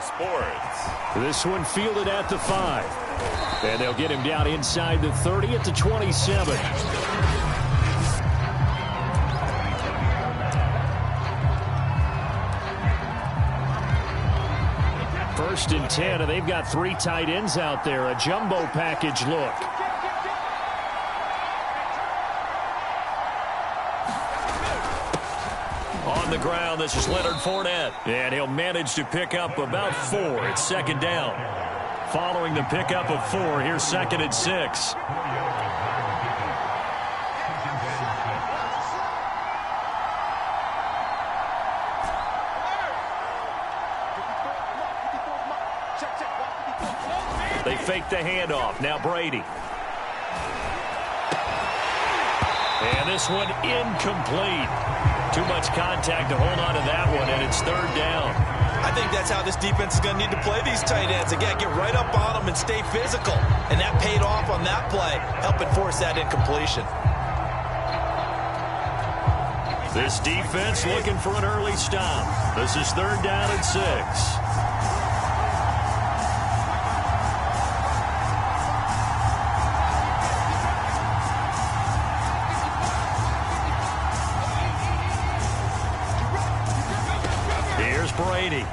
Sports. This one fielded at the 5. And they'll get him down inside the 30 at the 27. First and 10, and they've got 3 tight ends out there. A jumbo package look. On the ground, this is Leonard Fournette. And he'll manage to pick up about 4. It's second down. Following the pickup of 4, here's second and 6. They fake the handoff. Now Brady. And this one incomplete. Too much contact to hold on to that one, and it's third down. I think that's how this defense is going to need to play these tight ends. Again, get right up on them and stay physical. And that paid off on that play, helping force that incompletion. This defense looking for an early stop. This is third down and 6. Brady.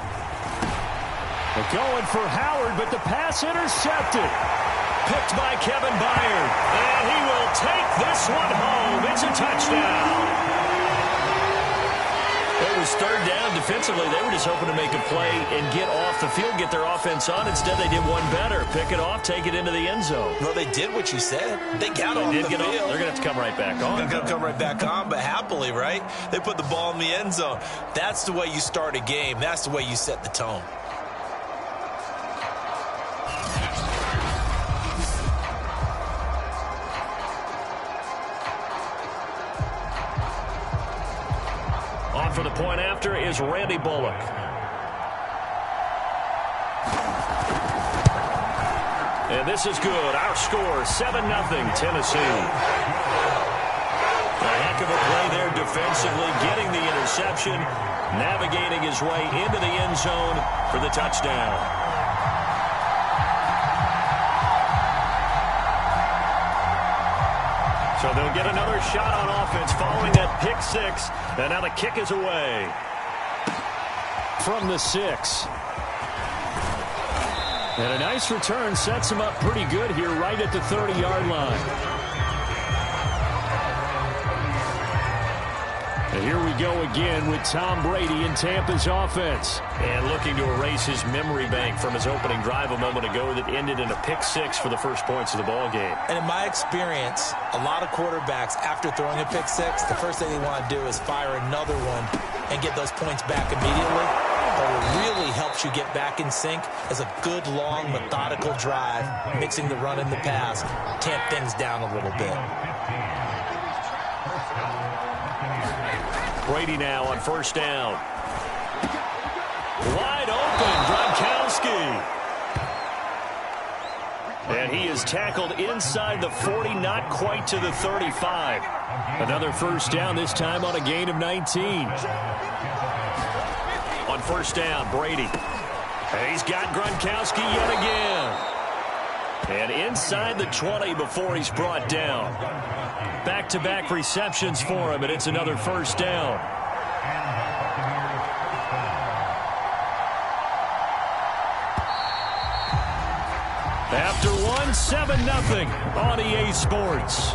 They're going for Howard, but the pass intercepted. Picked by Kevin Byard. And he will take this one home. It's a touchdown. It was third down defensively. They were just hoping to make a play and get off the field, get their offense on. Instead, they did one better. Pick it off, take it into the end zone. Well, they did what you said. They got off the field. They're going to have to come right back on. They're going to come right back on, but happily, right? They put the ball in the end zone. That's the way you start a game. That's the way you set the tone. On for the point after is Randy Bullock. And this is good. Our score, 7-0 Tennessee. A heck of a play there defensively, getting the interception, navigating his way into the end zone for the touchdown. So they'll get another shot on offense following that pick 6. And now the kick is away from the 6. And a nice return sets him up pretty good here right at the 30-yard line. And here we go again with Tom Brady in Tampa's offense. And looking to erase his memory bank from his opening drive a moment ago that ended in a pick 6 for the first points of the ball game. And in my experience, a lot of quarterbacks, after throwing a pick 6, the first thing they want to do is fire another one and get those points back immediately. But what really helps you get back in sync is a good, long, methodical drive, mixing the run and the pass, tamp things down a little bit. Brady now on first down. Wide open, Gronkowski. And he is tackled inside the 40, not quite to the 35. Another first down, this time on a gain of 19. On first down, Brady. And he's got Gronkowski yet again. And inside the 20 before he's brought down. Back-to-back receptions for him, and it's another first down. After one, 7-0 on EA Sports.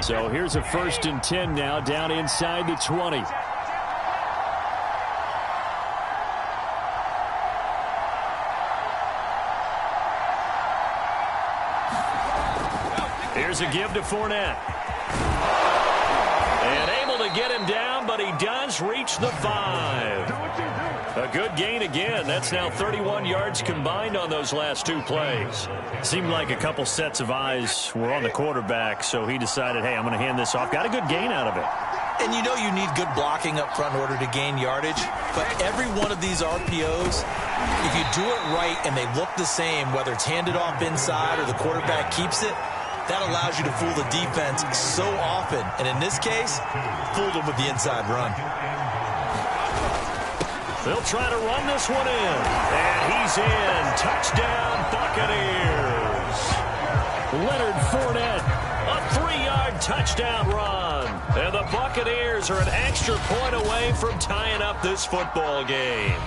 So here's a 1st and 10 now, down inside the 20. Here's a give to Fournette. And able to get him down, but he does reach the 5. A good gain again. That's now 31 yards combined on those last 2 plays. Seemed like a couple sets of eyes were on the quarterback, so he decided, hey, I'm going to hand this off. Got a good gain out of it. And you know you need good blocking up front in order to gain yardage, but every one of these RPOs If you do it right and they look the same, whether it's handed off inside or the quarterback keeps it, that allows you to fool the defense so often. And in this case, fooled them with the inside run. They'll try to run this one in. And he's in. Touchdown, Buccaneers. Leonard Fournette, a 3-yard touchdown run. And the Buccaneers are an extra point away from tying up this football game.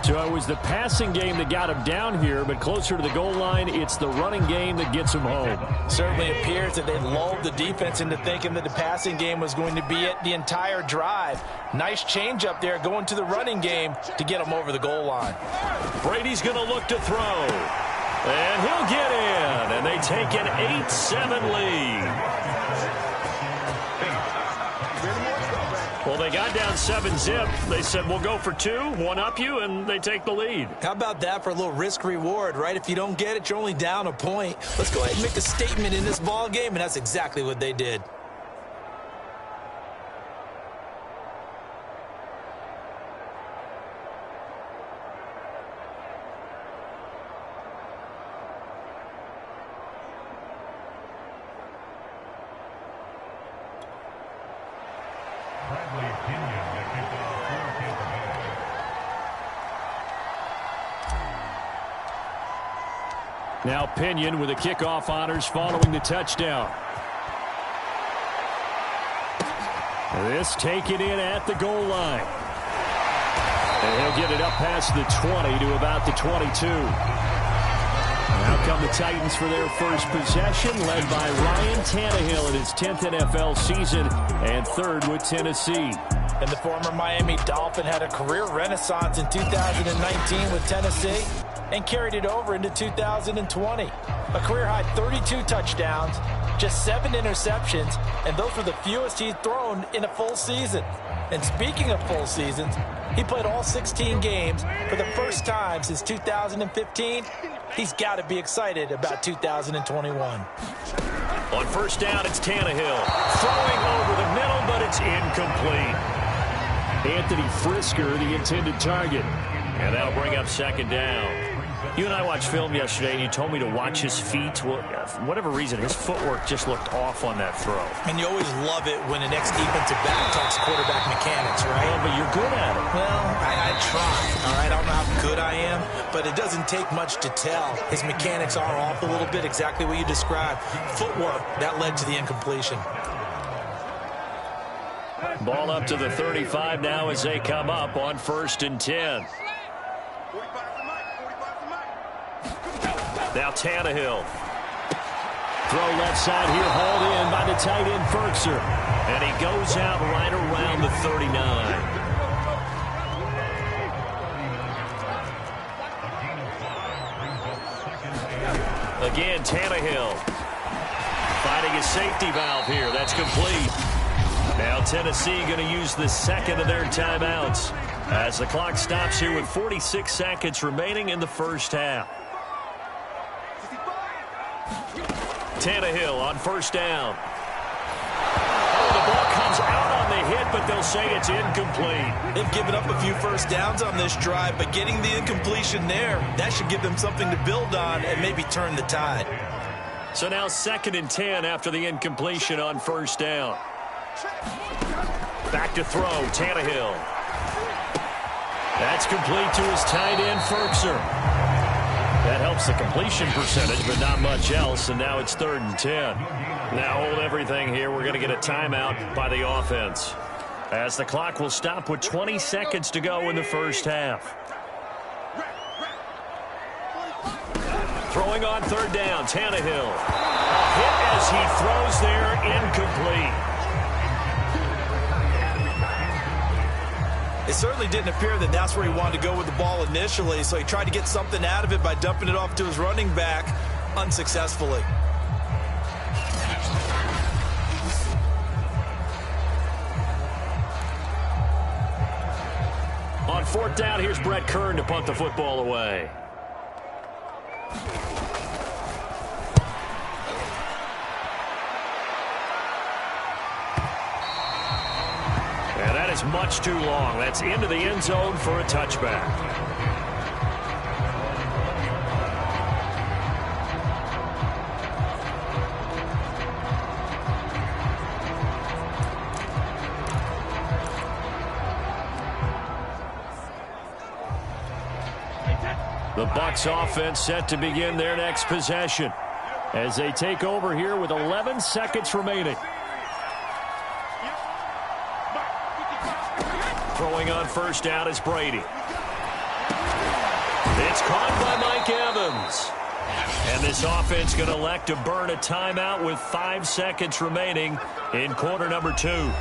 So it was the passing game that got him down here, but closer to the goal line, it's the running game that gets him home. Certainly appears that they lulled the defense into thinking that the passing game was going to be it the entire drive. Nice change up there going to the running game to get him over the goal line. Brady's going to look to throw. And he'll get in. And they take an 8-7 lead. Well, they got down 7-zip. They said, we'll go for 2, one up you, and they take the lead. How about that for a little risk-reward, right? If you don't get it, you're only down a point. Let's go ahead and make a statement in this ball game, and that's exactly what they did. Now Pinion with the kickoff honors following the touchdown. This taken in at the goal line. And he'll get it up past the 20 to about the 22. Now come the Titans for their first possession, led by Ryan Tannehill in his 10th NFL season and 3rd with Tennessee. And the former Miami Dolphin had a career renaissance in 2019 with Tennessee and carried it over into 2020. A career-high 32 touchdowns, just 7 interceptions, and those were the fewest he'd thrown in a full season. And speaking of full seasons, he played all 16 games for the first time since 2015. He's got to be excited about 2021. On first down, it's Tannehill. Throwing over the middle, but it's incomplete. Anthony Frisker, the intended target. And that'll bring up second down. You and I watched film yesterday, and you told me to watch his feet. Well, for whatever reason, his footwork just looked off on that throw. And you always love it when an ex-defensive back talks quarterback mechanics, right? Well, but you're good at it. Well, I try, all right? I don't know how good I am, but it doesn't take much to tell. His mechanics are off a little bit, exactly what you described. Footwork, that led to the incompletion. Ball up to the 35 now as they come up on 1st and 10. Now Tannehill. Throw left side here, hauled in by the tight end Ferkser. And he goes out right around the 39. Again, Tannehill. Finding his safety valve here. That's complete. Now Tennessee going to use the second of their timeouts as the clock stops here with 46 seconds remaining in the first half. Tannehill on first down. Oh, the ball comes out on the hit, but they'll say it's incomplete. They've given up a few first downs on this drive, but getting the incompletion there, that should give them something to build on and maybe turn the tide. So now 2nd and 10 after the incompletion on first down. Back to throw, Tannehill. That's complete to his tight end, Ferkser. That helps the completion percentage, but not much else, and now it's 3rd and 10. Now hold everything here. We're going to get a timeout by the offense, as the clock will stop with 20 seconds to go in the first half. Throwing on 3rd down, Tannehill. A hit as he throws there, incomplete. It certainly didn't appear that that's where he wanted to go with the ball initially, so he tried to get something out of it by dumping it off to his running back unsuccessfully. On 4th down, here's Brett Kern to punt the football away. And that is much too long. That's into the end zone for a touchback. The Bucs offense set to begin their next possession as they take over here with 11 seconds remaining. Throwing on first down is Brady. It's caught by Mike Evans. And this offense going to elect to burn a timeout with 5 seconds remaining in quarter number 2.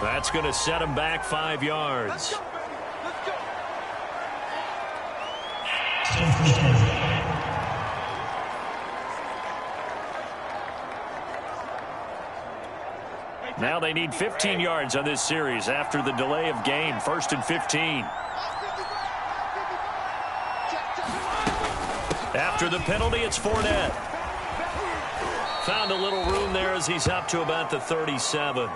That's going to set him back 5 yards. Let's go. Now they need 15 yards on this series after the delay of game. 1st and 15. After the penalty, it's Fournette. Found a little room there as he's up to about the 37.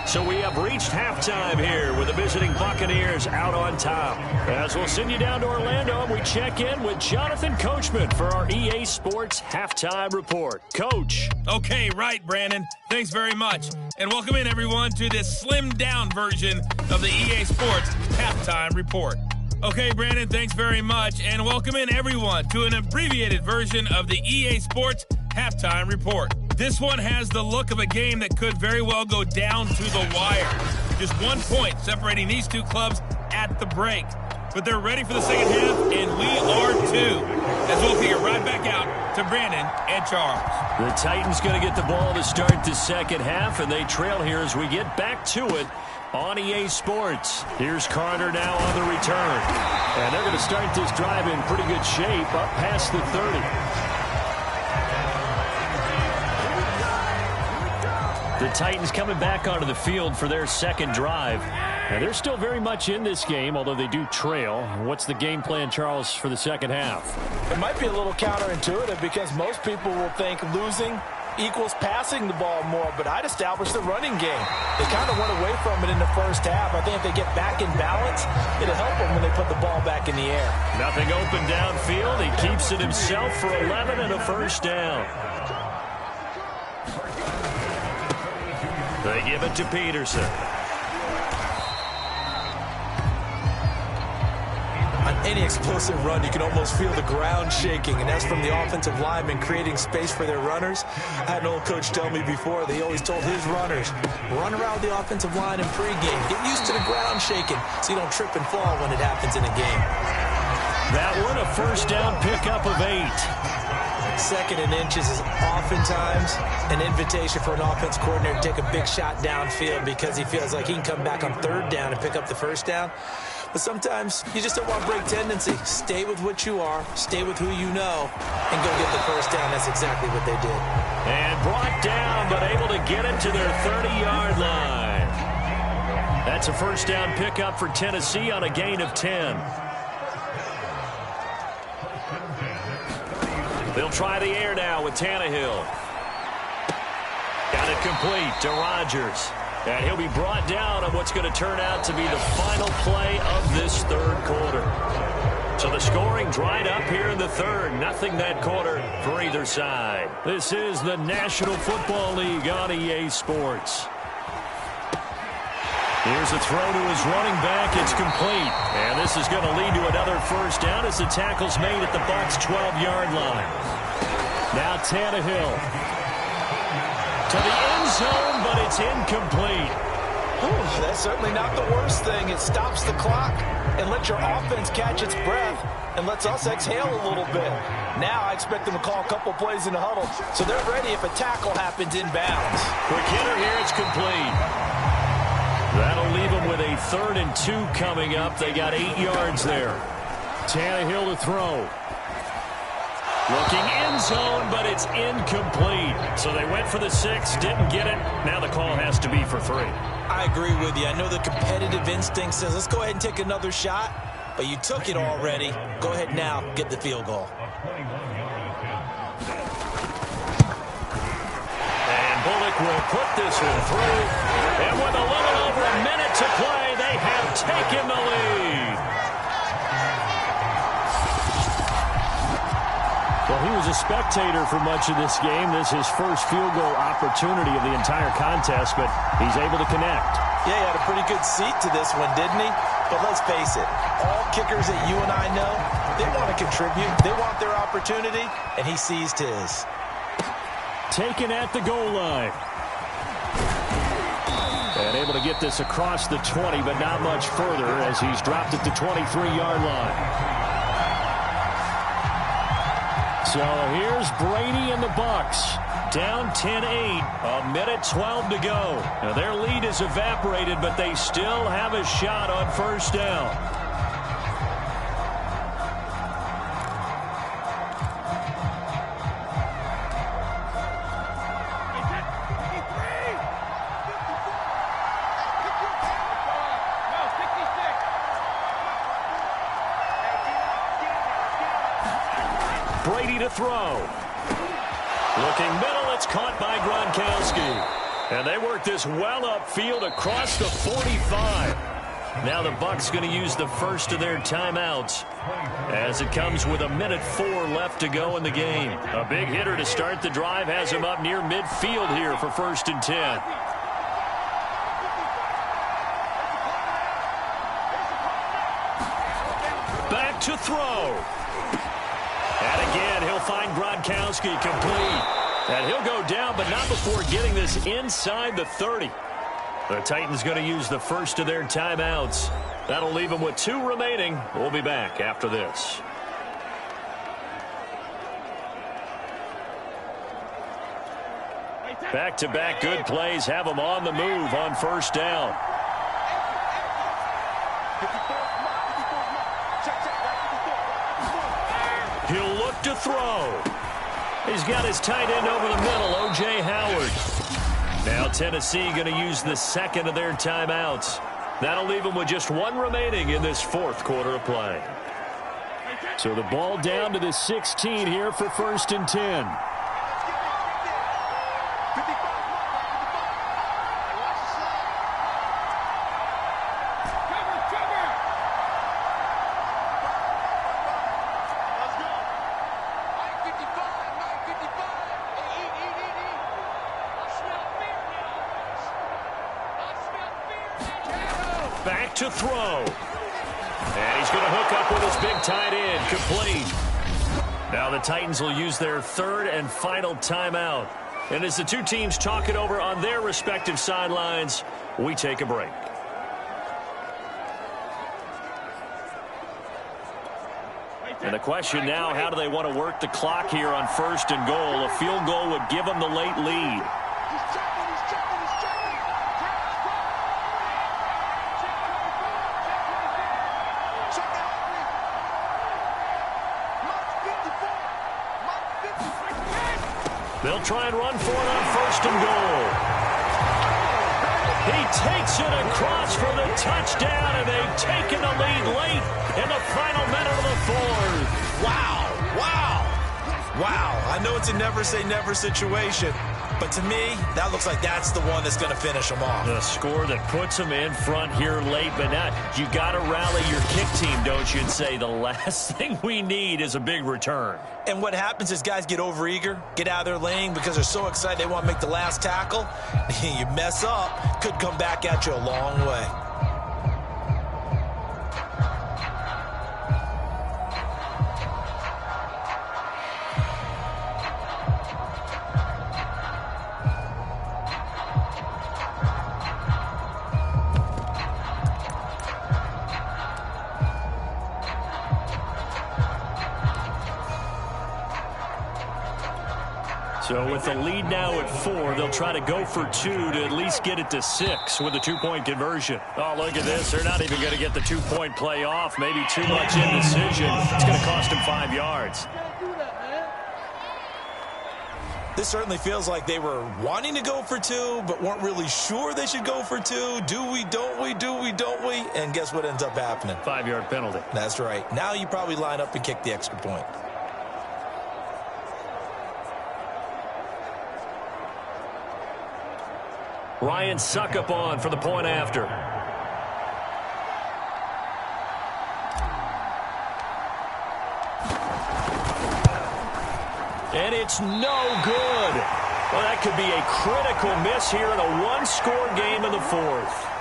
So we have reached halftime here with the visiting Buccaneers out on top. As we'll send you down to Orlando, and we check in with Jonathan Coachman for our EA Sports Halftime Report. Coach. Okay, right, Brandon. Thanks very much. And welcome in, everyone, to this slimmed-down version of the EA Sports Halftime Report. Okay, Brandon, thanks very much. And welcome in, everyone, to an abbreviated version of the EA Sports Halftime Report. This one has the look of a game that could very well go down to the wire. Just 1 point separating these two clubs at the break. But they're ready for the second half, and we are too. As we'll kick it right back out to Brandon and Charles. The Titans going to get the ball to start the second half, and they trail here as we get back to it on EA Sports. Here's Carter now on the return. And they're going to start this drive in pretty good shape up past the 30. The Titans coming back onto the field for their second drive. And they're still very much in this game, although they do trail. What's the game plan, Charles, for the second half? It might be a little counterintuitive because most people will think losing equals passing the ball more, but I'd establish the running game. They kind of went away from it in the first half. I think if they get back in balance, it'll help them when they put the ball back in the air. Nothing open downfield. He keeps it himself for 11 and a first down. They give it to Peterson. On any explosive run, you can almost feel the ground shaking, and that's from the offensive linemen creating space for their runners. I had an old coach tell me before, they always told his runners, run around the offensive line in pregame. Get used to the ground shaking so you don't trip and fall when it happens in a game. That one, a first down pickup of 8. 2nd and inches is oftentimes an invitation for an offense coordinator to take a big shot downfield because he feels like he can come back on 3rd down and pick up the first down. But sometimes you just don't want to break tendency. Stay with what you are, stay with who you know, and go get the first down. That's exactly what they did. And brought down, but able to get it to their 30-yard line. That's a first down pickup for Tennessee on a gain of 10. They'll try the air now with Tannehill. Got it complete to Rodgers. And he'll be brought down on what's going to turn out to be the final play of this 3rd quarter. So the scoring dried up here in the 3rd. Nothing that quarter for either side. This is the National Football League on EA Sports. Here's a throw to his running back. It's complete. And this is going to lead to another first down as the tackle's made at the Bucs' 12-yard line. Now Tannehill to the end zone, but it's incomplete. Ooh, that's certainly not the worst thing. It stops the clock and lets your offense catch its breath and lets us exhale a little bit. Now I expect them to call a couple plays in the huddle, so they're ready if a tackle happens inbounds. Quick hitter here, it's complete. That'll leave them with a 3rd and 2 coming up. They got 8 yards there. Tannehill to throw. Looking end zone, but it's incomplete. So they went for the 6, didn't get it. Now the call has to be for 3. I agree with you. I know the competitive instinct says, let's go ahead and take another shot. But you took it already. Go ahead now, get the field goal. And Bullock will put this one through. And with a little over a minute to play, they have taken the lead. Well, he was a spectator for much of this game. This is his first field goal opportunity of the entire contest, but he's able to connect. Yeah, he had a pretty good seat to this one, didn't he? But let's face it, all kickers that you and I know, they want to contribute. They want their opportunity, and he seized his. Taken at the goal line. And able to get this across the 20, but not much further as he's dropped at the 23-yard line. So here's Brady and the Bucs. Down 10-8, a minute 12 to go. Now their lead is evaporated, but they still have a shot on first down. Brady to throw. Looking middle, it's caught by Gronkowski. And they work this well upfield across the 45. Now the Bucs going to use the first of their timeouts as it comes with a minute 4 left to go in the game. A big hitter to start the drive has him up near midfield here for 1st and 10. Back to throw. And again, he'll find Gronkowski complete. And he'll go down, but not before getting this inside the 30. The Titans going to use the first of their timeouts. That'll leave them with 2 remaining. We'll be back after this. Back-to-back good plays have them on the move on first down. He'll look to throw. He's got his tight end over the middle, O.J. Howard. Now Tennessee going to use the second of their timeouts. That'll leave them with just 1 remaining in this 4th quarter of play. So the ball down to the 16 here for 1st and 10. Back to throw. And he's going to hook up with his big tight end. Complete. Now the Titans will use their 3rd and final timeout. And as the 2 teams talk it over on their respective sidelines, we take a break. And the question now, how do they want to work the clock here on 1st and goal? A field goal would give them the late lead. They'll try and run for it on 1st and goal. He takes it across for the touchdown, and they've taken the lead late in the final minute of the 4th. Wow. Wow. Wow. I know it's a never-say-never situation, but to me, that looks like that's the one that's going to finish them off. The score that puts them in front here late, but now you got to rally your kick team, don't you, and say the last thing we need is a big return. And what happens is guys get overeager, get out of their lane because they're so excited they want to make the last tackle. You mess up, could come back at you a long way. So So with the lead now at 4, they'll try to go for 2 to at least get it to 6 with a 2-point conversion. Oh, look at this. They're not even going to get the 2-point play off. Maybe too much indecision. It's going to cost them 5 yards. This certainly feels like they were wanting to go for 2, but weren't really sure they should go for 2. Do we, don't we, do we, don't we? And guess what ends up happening? 5-yard penalty. That's right. Now you probably line up and kick the extra point. Ryan Suckup on for the point after. And it's no good. Well, that could be a critical miss here in a one-score game in the 4th.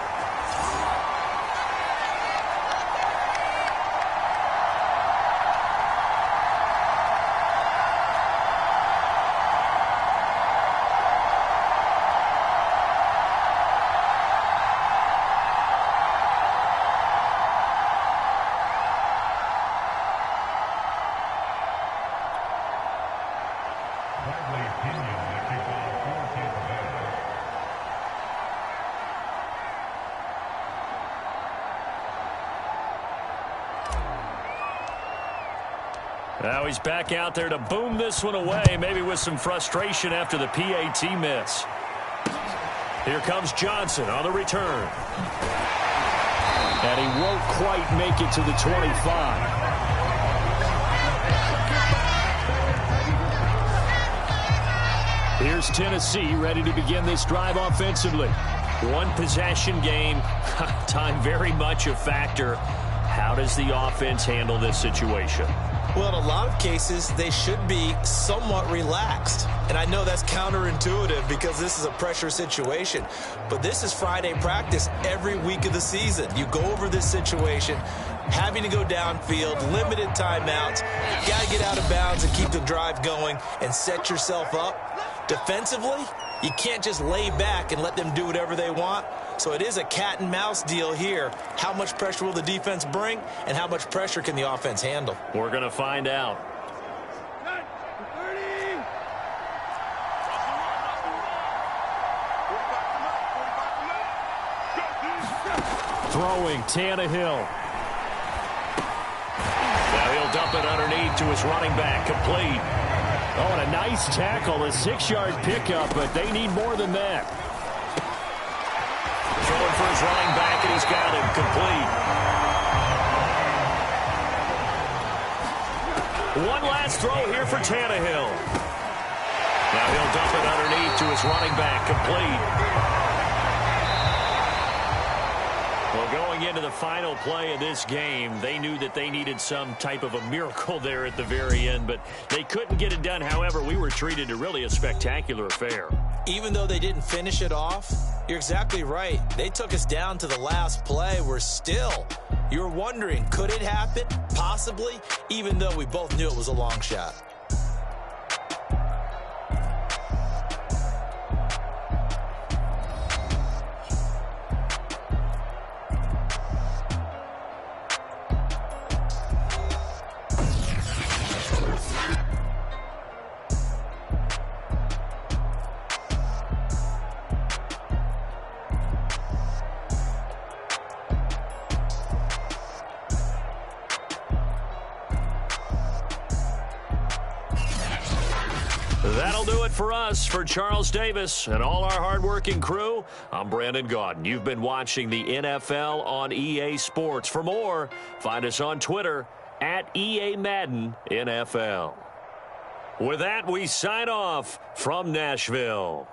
Now he's back out there to boom this one away, maybe with some frustration after the PAT miss. Here comes Johnson on the return. And he won't quite make it to the 25. Here's Tennessee ready to begin this drive offensively. One possession game, time very much a factor. How does the offense handle this situation? Well, in a lot of cases, they should be somewhat relaxed. And I know that's counterintuitive because this is a pressure situation. But this is Friday practice every week of the season. You go over this situation, having to go downfield, limited timeouts. You got to get out of bounds and keep the drive going and set yourself up. Defensively, you can't just lay back and let them do whatever they want. So it is a cat and mouse deal here. How much pressure will the defense bring, and how much pressure can the offense handle? We're going to find out. Throwing, Tannehill. Now he'll dump it underneath to his running back, complete. Oh, and a nice tackle, a 6-yard pickup, but they need more than that. Throwing for his running back, and he's got him complete. One last throw here for Tannehill. Now he'll dump it underneath to his running back, complete. Well, going into the final play of this game, they knew that they needed some type of a miracle there at the very end, but they couldn't get it done. However, we were treated to really a spectacular affair. Even though they didn't finish it off, you're exactly right. They took us down to the last play. You're wondering, could it happen? Possibly, even though we both knew it was a long shot. That'll do it for us. For Charles Davis and all our hardworking crew, I'm Brandon Gaudin. You've been watching the NFL on EA Sports. For more, find us on Twitter at EA Madden NFL. With that, we sign off from Nashville.